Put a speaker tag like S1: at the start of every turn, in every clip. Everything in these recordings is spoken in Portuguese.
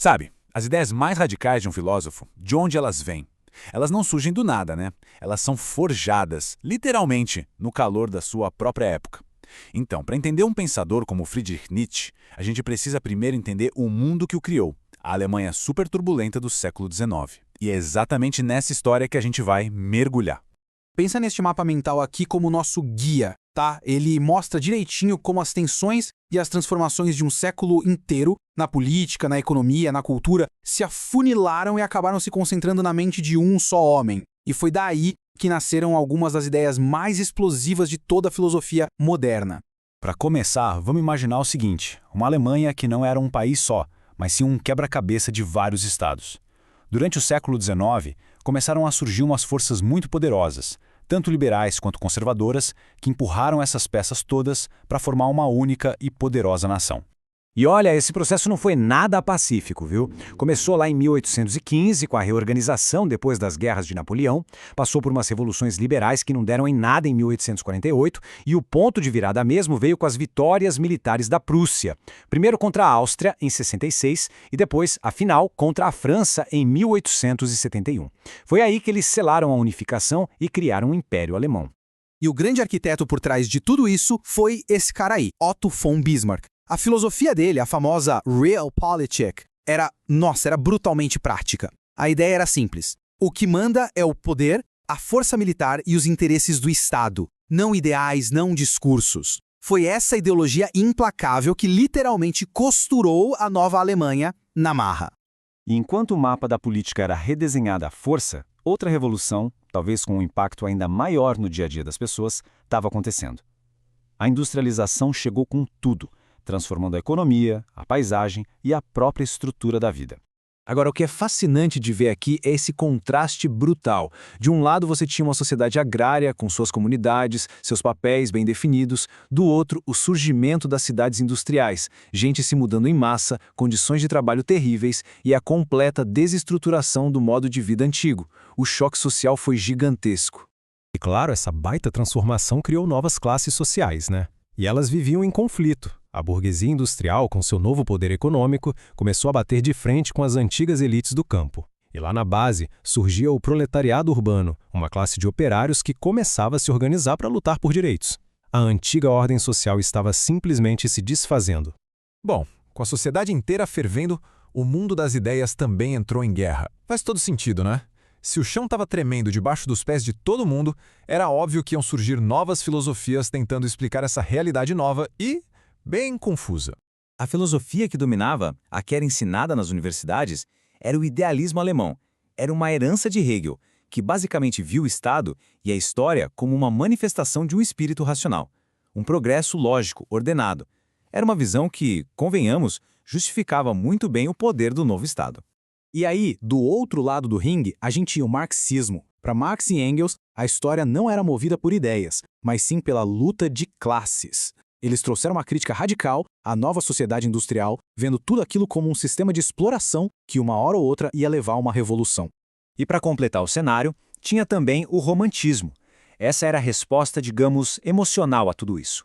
S1: Sabe, as ideias mais radicais de um filósofo, de onde elas vêm? Elas não surgem do nada, né? Elas são forjadas, literalmente, no calor da sua própria época. Então, para entender um pensador como Friedrich Nietzsche, a gente precisa primeiro entender o mundo que o criou, a Alemanha super turbulenta do século XIX. E é exatamente nessa história que a gente vai mergulhar.
S2: Pensa neste mapa mental aqui como nosso guia, tá? Ele mostra direitinho como as tensões e as transformações de um século inteiro, na política, na economia, na cultura, se afunilaram e acabaram se concentrando na mente de um só homem. E foi daí que nasceram algumas das ideias mais explosivas de toda a filosofia moderna.
S3: Para começar, vamos imaginar o seguinte: uma Alemanha que não era um país só, mas sim um quebra-cabeça de vários estados. Durante o século XIX, começaram a surgir umas forças muito poderosas, tanto liberais quanto conservadoras, que empurraram essas peças todas para formar uma única e poderosa nação.
S4: E olha, esse processo não foi nada pacífico, viu? Começou lá em 1815, com a reorganização depois das guerras de Napoleão, passou por umas revoluções liberais que não deram em nada em 1848, e o ponto de virada mesmo veio com as vitórias militares da Prússia. Primeiro contra a Áustria, em 66, e depois, afinal, contra a França, em 1871. Foi aí que eles selaram a unificação e criaram o Império Alemão.
S2: E o grande arquiteto por trás de tudo isso foi esse cara aí, Otto von Bismarck. A filosofia dele, a famosa Realpolitik, era brutalmente prática. A ideia era simples. O que manda é o poder, a força militar e os interesses do Estado, não ideais, não discursos. Foi essa ideologia implacável que literalmente costurou a nova Alemanha na marra.
S3: E enquanto o mapa da política era redesenhado à força, outra revolução, talvez com um impacto ainda maior no dia a dia das pessoas, estava acontecendo. A industrialização chegou com tudo, transformando a economia, a paisagem e a própria estrutura da vida.
S5: Agora, o que é fascinante de ver aqui é esse contraste brutal. De um lado, você tinha uma sociedade agrária, com suas comunidades, seus papéis bem definidos. Do outro, o surgimento das cidades industriais, gente se mudando em massa, condições de trabalho terríveis e a completa desestruturação do modo de vida antigo. O choque social foi gigantesco.
S6: E claro, essa baita transformação criou novas classes sociais, né? E elas viviam em conflito. A burguesia industrial, com seu novo poder econômico, começou a bater de frente com as antigas elites do campo. E lá na base surgia o proletariado urbano, uma classe de operários que começava a se organizar para lutar por direitos. A antiga ordem social estava simplesmente se desfazendo.
S7: Bom, com a sociedade inteira fervendo, o mundo das ideias também entrou em guerra. Faz todo sentido, né? Se o chão estava tremendo debaixo dos pés de todo mundo, era óbvio que iam surgir novas filosofias tentando explicar essa realidade nova e bem confusa.
S4: A filosofia que dominava, a que era ensinada nas universidades, era o idealismo alemão. Era uma herança de Hegel, que basicamente viu o Estado e a história como uma manifestação de um espírito racional. Um progresso lógico, ordenado. Era uma visão que, convenhamos, justificava muito bem o poder do novo Estado.
S2: E aí, do outro lado do ringue, a gente tinha o marxismo. Para Marx e Engels, a história não era movida por ideias, mas sim pela luta de classes. Eles trouxeram uma crítica radical à nova sociedade industrial, vendo tudo aquilo como um sistema de exploração que uma hora ou outra ia levar a uma revolução.
S4: E para completar o cenário, tinha também o romantismo. Essa era a resposta, digamos, emocional a tudo isso.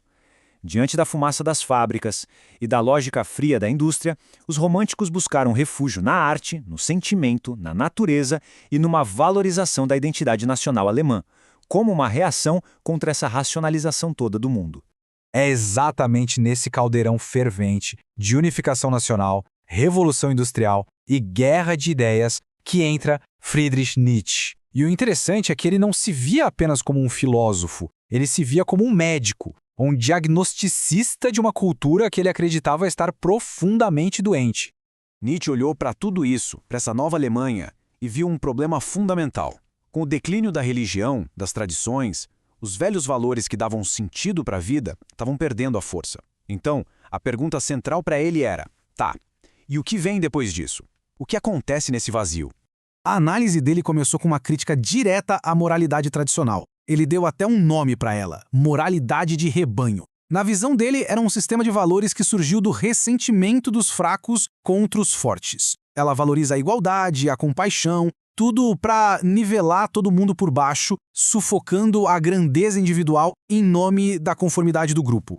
S4: Diante da fumaça das fábricas e da lógica fria da indústria, os românticos buscaram refúgio na arte, no sentimento, na natureza e numa valorização da identidade nacional alemã, como uma reação contra essa racionalização toda do mundo.
S5: É exatamente nesse caldeirão fervente de unificação nacional, revolução industrial e guerra de ideias que entra Friedrich Nietzsche. E o interessante é que ele não se via apenas como um filósofo, ele se via como um médico, um diagnosticista de uma cultura que ele acreditava estar profundamente doente.
S1: Nietzsche olhou para tudo isso, para essa nova Alemanha, e viu um problema fundamental. Com o declínio da religião, das tradições, os velhos valores que davam sentido para a vida estavam perdendo a força. Então, a pergunta central para ele era: tá, e o que vem depois disso? O que acontece nesse vazio?
S2: A análise dele começou com uma crítica direta à moralidade tradicional. Ele deu até um nome para ela: moralidade de rebanho. Na visão dele, era um sistema de valores que surgiu do ressentimento dos fracos contra os fortes. Ela valoriza a igualdade, a compaixão, tudo para nivelar todo mundo por baixo, sufocando a grandeza individual em nome da conformidade do grupo.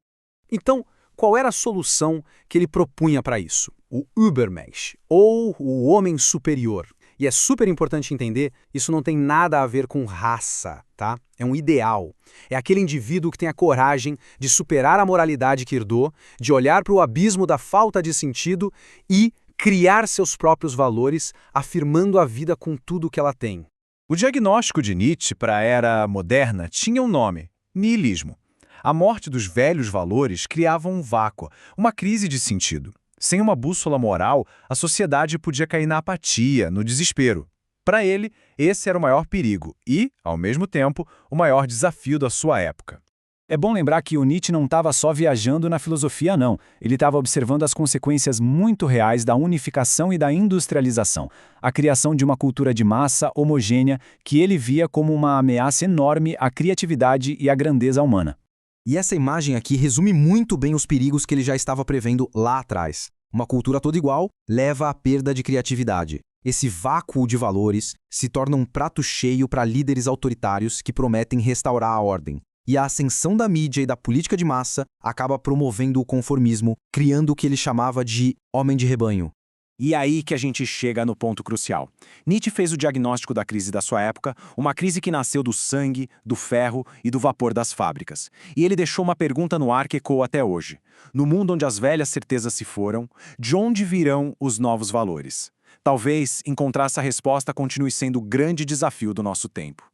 S2: Então, qual era a solução que ele propunha para isso? o Übermensch, ou o homem superior. E é super importante entender, isso não tem nada a ver com raça, tá? É um ideal. É aquele indivíduo que tem a coragem de superar a moralidade que herdou, de olhar para o abismo da falta de sentido e criar seus próprios valores, afirmando a vida com tudo que ela tem.
S3: O diagnóstico de Nietzsche para a era moderna tinha um nome: niilismo. A morte dos velhos valores criava um vácuo, uma crise de sentido. Sem uma bússola moral, a sociedade podia cair na apatia, no desespero. Para ele, esse era o maior perigo e, ao mesmo tempo, o maior desafio da sua época.
S4: É bom lembrar que o Nietzsche não estava só viajando na filosofia, não. Ele estava observando as consequências muito reais da unificação e da industrialização, a criação de uma cultura de massa homogênea que ele via como uma ameaça enorme à criatividade e à grandeza humana.
S2: E essa imagem aqui resume muito bem os perigos que ele já estava prevendo lá atrás. Uma cultura toda igual leva à perda de criatividade. Esse vácuo de valores se torna um prato cheio para líderes autoritários que prometem restaurar a ordem. E a ascensão da mídia e da política de massa acaba promovendo o conformismo, criando o que ele chamava de homem de rebanho.
S4: E aí que a gente chega no ponto crucial. Nietzsche fez o diagnóstico da crise da sua época, uma crise que nasceu do sangue, do ferro e do vapor das fábricas. E ele deixou uma pergunta no ar que ecoa até hoje. No mundo onde as velhas certezas se foram, de onde virão os novos valores? Talvez encontrar essa resposta continue sendo o grande desafio do nosso tempo.